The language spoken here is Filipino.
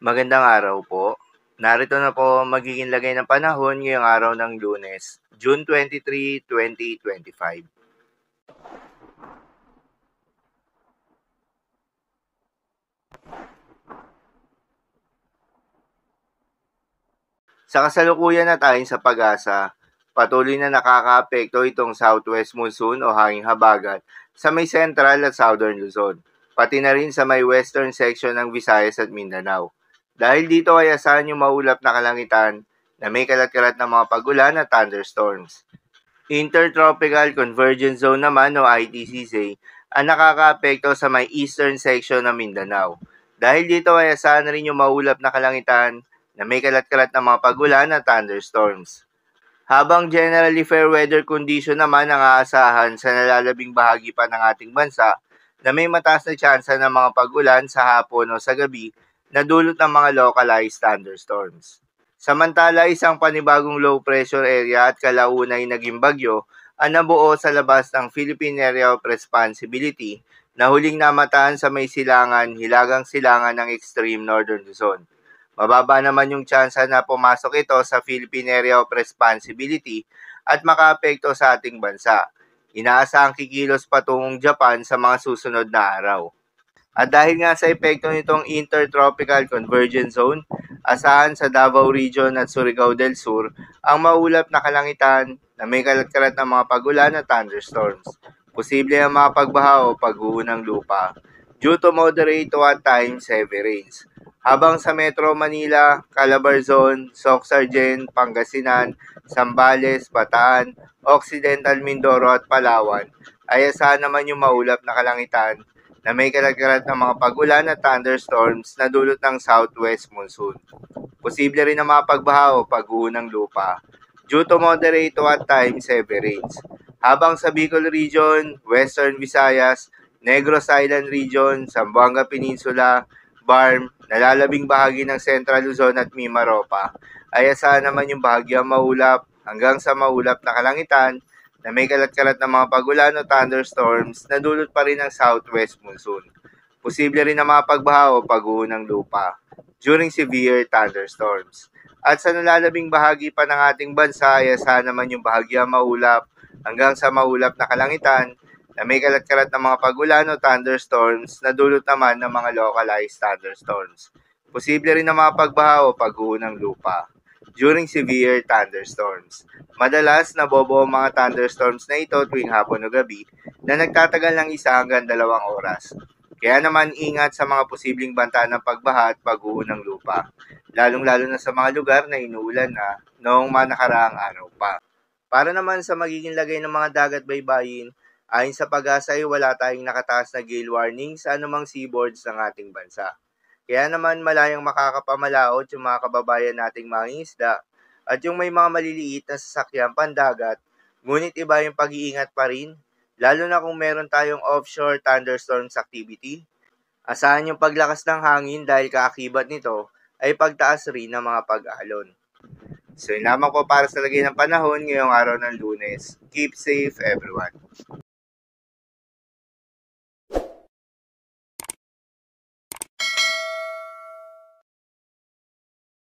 Magandang araw po. Narito na po ang magiging lagay ng panahon ngayong araw ng Lunes, June 23, 2025. Sa kasalukuyan na ayon sa pag-asa, patuloy na nakakaapekto itong southwest monsoon o hanging habagat sa may central at southern Luzon, pati na rin sa may western section ng Visayas at Mindanao. Dahil dito ay asahan yung maulap na kalangitan na may kalat-kalat na mga pagulan at thunderstorms. Intertropical Convergence Zone naman o ITCZ ang nakakaapekto sa may eastern section ng Mindanao. Dahil dito ay asahan na rin yung maulap na kalangitan na may kalat-kalat na mga pagulan at thunderstorms. Habang generally fair weather condition naman ang aasahan sa nalalabing bahagi pa ng ating bansa na may mataas na tsansa ng mga pagulan sa hapon o sa gabi na dulot ng mga localized thunderstorms. Samantala, isang panibagong low pressure area at kalaunay naging bagyo ang nabuo sa labas ng Philippine Area of Responsibility na huling namataan sa may silangan, hilagang silangan ng extreme northern Luzon. Mababa naman yung tsansa na pumasok ito sa Philippine Area of Responsibility at makaapekto sa ating bansa. Inaasahang kikilos patungong Japan sa mga susunod na araw. At dahil nga sa epekto nitong Intertropical Convergence Zone, asahan sa Davao Region at Surigao del Sur ang maulap na kalangitan na may kalat-kalat na mga pagulan at thunderstorms. Posible ang mga pagbaha o pagguho ng lupa due to moderate to at times heavy rains. Habang sa Metro Manila, Calabarzon, Soc-Sargen, Pangasinan, Zambales, Bataan, Occidental Mindoro at Palawan ay asahan naman yung maulap na kalangitan na may kalat-kalat na mga pagulan at thunderstorms na dulot ng southwest monsoon. Posible rin ang mga pagbaha o pagguho ng lupa due to moderate to at times heavy rains. Habang sa Bicol Region, Western Visayas, Negros Island Region, Zamboanga Peninsula, Barm, nalalabing bahagi ng Central Luzon at Mimaropa, ay asahan naman yung bahagyang maulap hanggang sa maulap na kalangitan na may kalat-kalat na mga pagulan o thunderstorms na dulot pa rin ng southwest monsoon. Posible rin ang mga pagbaha o pagguho ng lupa during severe thunderstorms. At sa nalalabing bahagi pa ng ating bansa ay asahan naman yung bahagyang maulap hanggang sa maulap na kalangitan na may kalat-kalat na mga pagulan o thunderstorms na dulot naman ng mga localized thunderstorms. Posible rin ang mga pagbaha o pagguho ng lupa during severe thunderstorms. Madalas nabobo ang mga thunderstorms na ito tuwing hapon o gabi na nagtatagal ng 1 hanggang 2 oras. Kaya naman ingat sa mga posibleng banta ng pagbaha at pagguho ng lupa, lalong-lalo na sa mga lugar na inuulan na noong mga nakaraang araw pa. Para naman sa magiging lagay ng mga dagat baybayin, ayon sa pag-asa ay wala tayong nakataas na gale warning sa anumang seaboards ng ating bansa. Kaya naman malayang makakapamalaot yung mga kababayan nating mangingisda at yung may mga maliliit na sasakyan pandagat, ngunit iba yung pag-iingat pa rin, lalo na kung meron tayong offshore thunderstorms activity. Asahan yung paglakas ng hangin dahil kaakibat nito ay pagtaas rin ng mga pag-alon. So yun lamang po para sa lagay ng panahon ngayong araw ng Lunes. Keep safe everyone.